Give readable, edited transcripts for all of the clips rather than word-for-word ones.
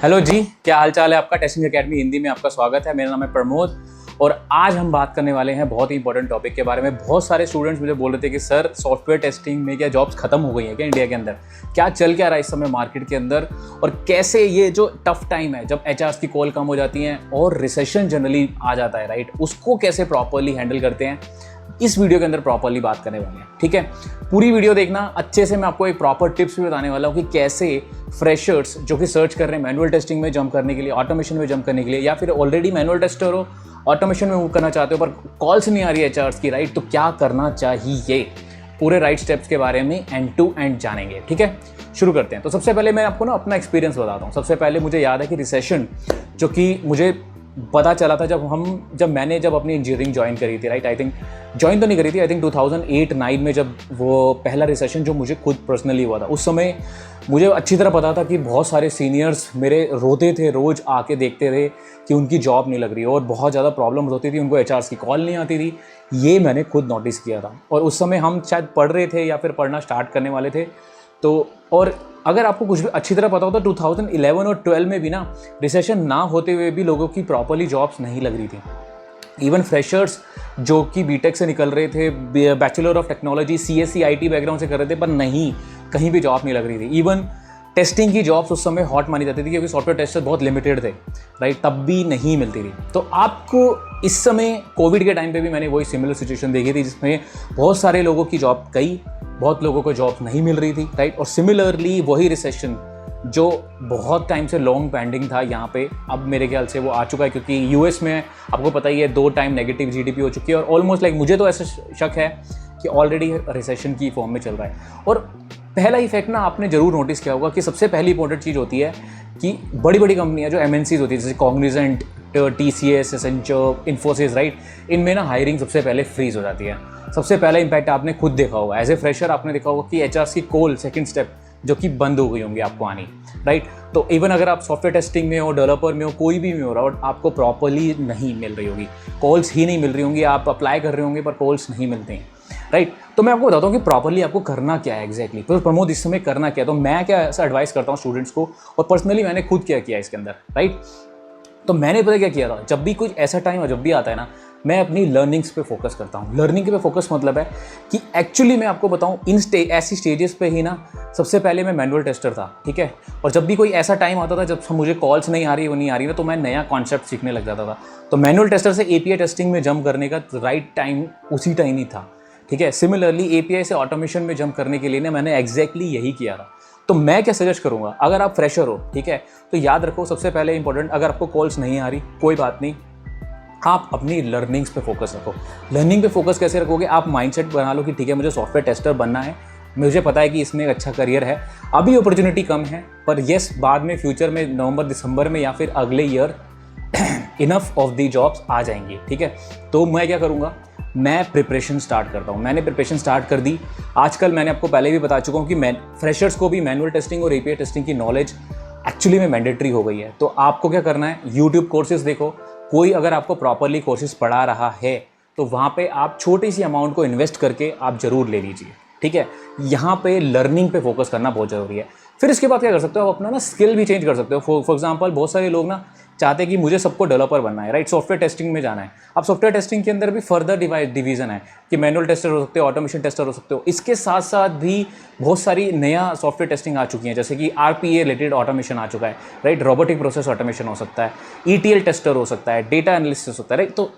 Hello जी, क्या हाल चाल है आपका। टेस्टिंग एकेडमी हिंदी में आपका स्वागत है। मेरा नाम है प्रमोद और आज हम बात करने वाले हैं बहुत ही इंपॉर्टेंट टॉपिक के बारे में। बहुत सारे स्टूडेंट्स मुझे बोल रहे थे कि सर सॉफ्टवेयर टेस्टिंग में क्या जॉब्स खत्म हो गई हैं क्या इंडिया के अंदर, क्या चल क्या रहा है इस समय मार्केट के अंदर, और कैसे ये जो टफ टाइम है जब एचआर्स की कॉल कम हो जाती हैं और रिसेशन जनरली आ जाता है, राइट, उसको कैसे प्रॉपरली हैंडल करते हैं, इस वीडियो के अंदर प्रॉपरली बात करने वाले हैं। ठीक है, पूरी वीडियो देखना अच्छे से। मैं आपको एक प्रॉपर टिप्स भी बताने वाला हूँ कि कैसे फ्रेशर्स जो कि सर्च कर रहे हैं मैनुअल टेस्टिंग में जंप करने के लिए, ऑटोमेशन में जंप करने के लिए, या फिर ऑलरेडी मैनुअल टेस्टर हो, ऑटोमेशन में मूव करना चाहते हो पर कॉल्स नहीं आ रही है एचआर्स की, राइट, तो क्या करना चाहिए, पूरे राइट स्टेप्स के बारे में एंड टू एंड जानेंगे। ठीक है, शुरू करते हैं। तो सबसे पहले मैं आपको अपना एक्सपीरियंस बताता हूँ। सबसे पहले मुझे याद है कि रिसेशन जो कि मुझे पता चला था जब मैंने अपनी इंजीनियरिंग ज्वाइन करी थी, राइट, आई थिंक ज्वाइन तो नहीं करी थी, आई थिंक 2008-9 में जब वो पहला रिसेशन जो मुझे खुद पर्सनली हुआ था, उस समय मुझे अच्छी तरह पता था कि बहुत सारे सीनियर्स मेरे रोते थे, रोज़ आके देखते थे कि उनकी जॉब नहीं लग रही और बहुत ज़्यादा प्रॉब्लम्स होती थी, उनको एचआर्स की कॉल नहीं आती थी। ये मैंने खुद नोटिस किया था और उस समय हम शायद पढ़ रहे थे या फिर पढ़ना स्टार्ट करने वाले थे। तो और अगर आपको कुछ भी अच्छी तरह पता हो तो 2011 और 12 में भी ना रिसेशन ना होते हुए भी लोगों की प्रॉपरली जॉब्स नहीं लग रही थी। इवन फ्रेशर्स जो कि बीटेक से निकल रहे थे, bachelor of technology CSC IT background से कर रहे थे, पर नहीं, कहीं भी जॉब नहीं लग रही थी। इवन टेस्टिंग की जॉब्स उस समय हॉट मानी जाती थी क्योंकि सॉफ्टवेयर टेस्टर बहुत लिमिटेड थे, राइट, तब भी नहीं मिलती थी। तो आपको इस समय कोविड के टाइम पे भी मैंने वही सिमिलर सिचुएशन देखी थी जिसमें बहुत सारे लोगों की जॉब गई, बहुत लोगों को जॉब नहीं मिल रही थी, राइट। और सिमिलरली वही रिसेशन जो बहुत टाइम से लॉन्ग पेंडिंग था यहाँ पे, अब मेरे ख्याल से वो आ चुका है क्योंकि यूएस में आपको पता ही है 2 टाइम नेगेटिव जीडीपी हो चुकी है और ऑलमोस्ट लाइक मुझे तो ऐसा शक है कि ऑलरेडी रिसेशन की फॉर्म में चल रहा है। और पहला इफेक्ट ना आपने जरूर नोटिस किया होगा कि सबसे पहली इंपॉर्टेंट चीज़ होती है कि बड़ी बड़ी कंपनियां जो एमएनसीज होती है जैसे Cognizant, TCS, Accenture, Infosys, right, इनमें ना हायरिंग सबसे पहले फ्रीज हो जाती है। सबसे पहला इंपैक्ट आपने खुद देखा होगा, एज ए फ्रेशर आपने देखा होगा कि एचआरस की कॉल सेकंड स्टेप जो कि बंद हो गई होंगी आपको आनी, राइट। तो इवन अगर आप सॉफ्टवेयर टेस्टिंग में हो, डेवलपर में हो, कोई भी में हो रहा हो, आपको प्रॉपरली नहीं मिल रही होगी, कॉल्स ही नहीं मिल रही होंगी, आप अप्लाई कर रहे होंगे पर कॉल्स नहीं मिलते हैं, राइट। तो मैं आपको बताता हूँ कि प्रॉपरली आपको करना क्या है एग्जैक्टली, तो प्रमोद इस समय करना क्या है। तो मैं क्या ऐसा एडवाइस करता हूँ स्टूडेंट्स को और पर्सनली मैंने खुद क्या किया इसके अंदर, राइट। तो मैंने पता क्या किया था, जब भी कुछ ऐसा टाइम जब भी आता है ना, मैं अपनी लर्निंग्स पे फोकस करता हूँ। लर्निंग पे फोकस मतलब है कि एक्चुअली मैं आपको बताऊँ ऐसी स्टेजेस पे ही ना सबसे पहले मैं मैनुअल टेस्टर था, ठीक है। और जब भी कोई ऐसा टाइम आता था जब मुझे कॉल्स नहीं आ रही, वो नहीं आ रही ना, तो मैं नया कॉन्सेप्ट सीखने लग जाता था। तो मैनुअल टेस्टर से एपीआई टेस्टिंग में जंप करने का राइट टाइम उसी टाइम ही था, ठीक है। सिमिलरली एपीआई से ऑटोमेशन में जंप करने के लिए ना मैंने एग्जैक्टली यही किया था। तो मैं क्या सजेस्ट करूंगा, अगर आप फ्रेशर हो, ठीक है, तो याद रखो सबसे पहले इंपॉर्टेंट, अगर आपको कॉल्स नहीं आ रही कोई बात नहीं, आप अपनी लर्निंग्स पे फोकस रखो। लर्निंग पे फोकस कैसे रखोगे, आप माइंडसेट बना लो कि ठीक है मुझे सॉफ्टवेयर टेस्टर बनना है, मुझे पता है कि इसमें एक अच्छा करियर है, अभी अपॉर्चुनिटी कम है पर येस बाद में फ्यूचर में नवंबर दिसंबर में या फिर अगले year enough of the jobs आ जाएंगी, ठीक है। तो मैं क्या करूँगा, मैं प्रिपरेशन स्टार्ट करता हूँ। मैंने प्रिपरेशन स्टार्ट कर दी। आजकल मैंने आपको पहले भी बता चुका हूँ कि फ्रेशर्स को भी मैनुअल टेस्टिंग और एपीआई टेस्टिंग की नॉलेज एक्चुअली में मैंडेटरी हो गई है। तो आपको क्या करना है, यूट्यूब कोर्सेज देखो, कोई अगर आपको प्रॉपरली कोर्सेज पढ़ा रहा है तो वहाँ पे आप छोटी सी अमाउंट को इन्वेस्ट करके आप ज़रूर ले लीजिए, ठीक है। यहाँ पे लर्निंग पे फोकस करना बहुत ज़रूरी है। फिर इसके बाद क्या कर सकते हो, आप अपना ना स्किल भी चेंज कर सकते हो। फॉर एग्जांपल बहुत सारे लोग ना चाहते हैं कि मुझे सबको डेवलपर बनना है, राइट, सॉफ्टवेयर टेस्टिंग में जाना है। अब सॉफ्टवेयर टेस्टिंग के अंदर भी फर्दर डिवीजन है कि मैनुअल टेस्टर हो सकते हो, ऑटोमेशन टेस्टर हो सकते हो। इसके साथ साथ भी बहुत सारी नया सॉफ्टवेयर टेस्टिंग आ चुकी है, जैसे कि आरपीए रिलेटेड ऑटोमेशन आ चुका है, राइट, रोबोटिक प्रोसेस ऑटोमेशन हो सकता है, ईटीएल टेस्टर हो सकता है, डेटा एनालिसिस हो सकता है, राइट। तो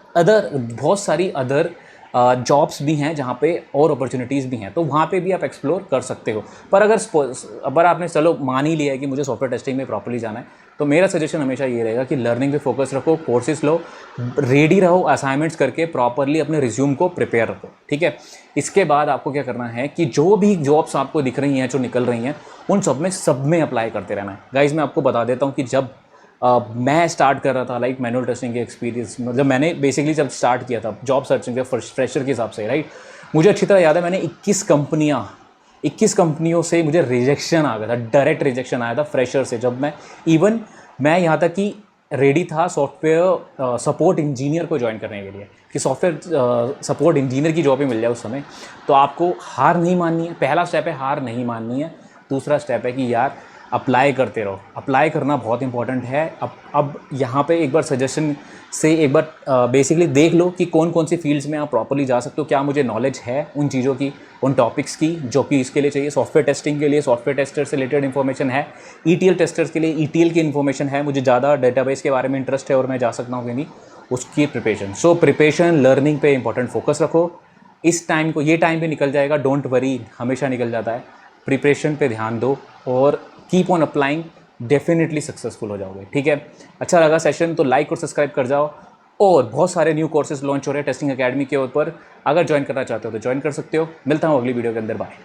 बहुत सारी अदर जॉब्स भी हैं जहाँ पे और अपॉर्चुनिटीज़ भी हैं, तो वहाँ पे भी आप एक्सप्लोर कर सकते हो। पर अगर आपने चलो मान ही लिया है कि मुझे सॉफ्टवेयर टेस्टिंग में प्रॉपर्ली जाना है, तो मेरा सजेशन हमेशा ये रहेगा कि लर्निंग पे फोकस रखो, कोर्सेज लो, रेडी रहो, असाइनमेंट्स करके प्रॉपरली अपने रिज्यूम को प्रिपेयर रखो, ठीक है। इसके बाद आपको क्या करना है कि जो भी जॉब्स आपको दिख रही हैं, जो निकल रही हैं, उन सब में अप्लाई करते रहना है। गाइज मैं आपको बता देता हूँ कि जब मैं स्टार्ट कर रहा था लाइक मैनुअल टेस्टिंग के एक्सपीरियंस, मतलब मैंने बेसिकली जब स्टार्ट किया था जॉब सर्चिंग के फ्रेशर के हिसाब से, राइट, मुझे अच्छी तरह याद है मैंने 21 कंपनियों से मुझे रिजेक्शन आ गया था, डायरेक्ट रिजेक्शन आया था फ्रेशर से। जब मैं यहाँ तक कि रेडी था सॉफ्टवेयर सपोर्ट इंजीनियर को ज्वाइन करने के लिए कि सॉफ्टवेयर सपोर्ट इंजीनियर की जॉब ही मिल जाए उस समय। तो आपको हार नहीं माननी है, पहला स्टेप है हार नहीं माननी है। दूसरा स्टेप है कि यार अप्लाई करते रहो। अप्लाई करना बहुत इंपॉर्टेंट है। अब यहाँ पे एक बार सजेशन से एक बार बेसिकली देख लो कि कौन कौन सी फील्ड्स में आप प्रॉपर्ली जा सकते हो, क्या मुझे नॉलेज है उन चीज़ों की, उन टॉपिक्स की जो कि इसके लिए चाहिए। सॉफ्टवेयर टेस्टिंग के लिए सॉफ्टवेयर टेस्टर से रिलेटेड इन्फॉर्मेशन है, ETL टेस्टर्स के लिए ETL की इन्फॉर्मेशन है, मुझे ज़्यादा डेटाबेस के बारे में इंटरेस्ट है और मैं जा सकता हूँ कि नहीं, उसकी प्रिपरेशन। सो प्रिपरेशन लर्निंग पे इंपॉर्टेंट फोकस रखो। इस टाइम को, ये टाइम भी निकल जाएगा, डोंट वरी, हमेशा निकल जाता है। प्रिपरेशन पे ध्यान दो और keep on applying, definitely successful हो जाओगे। ठीक है, अच्छा लगा सेशन तो लाइक और सब्सक्राइब कर जाओ। और बहुत सारे न्यू कोर्सेज लॉन्च हो रहे हैं टेस्टिंग एकेडमी के ऊपर, अगर ज्वाइन करना चाहते हो तो ज्वाइन कर सकते हो। मिलता हूँ अगली वीडियो के अंदर, बाय।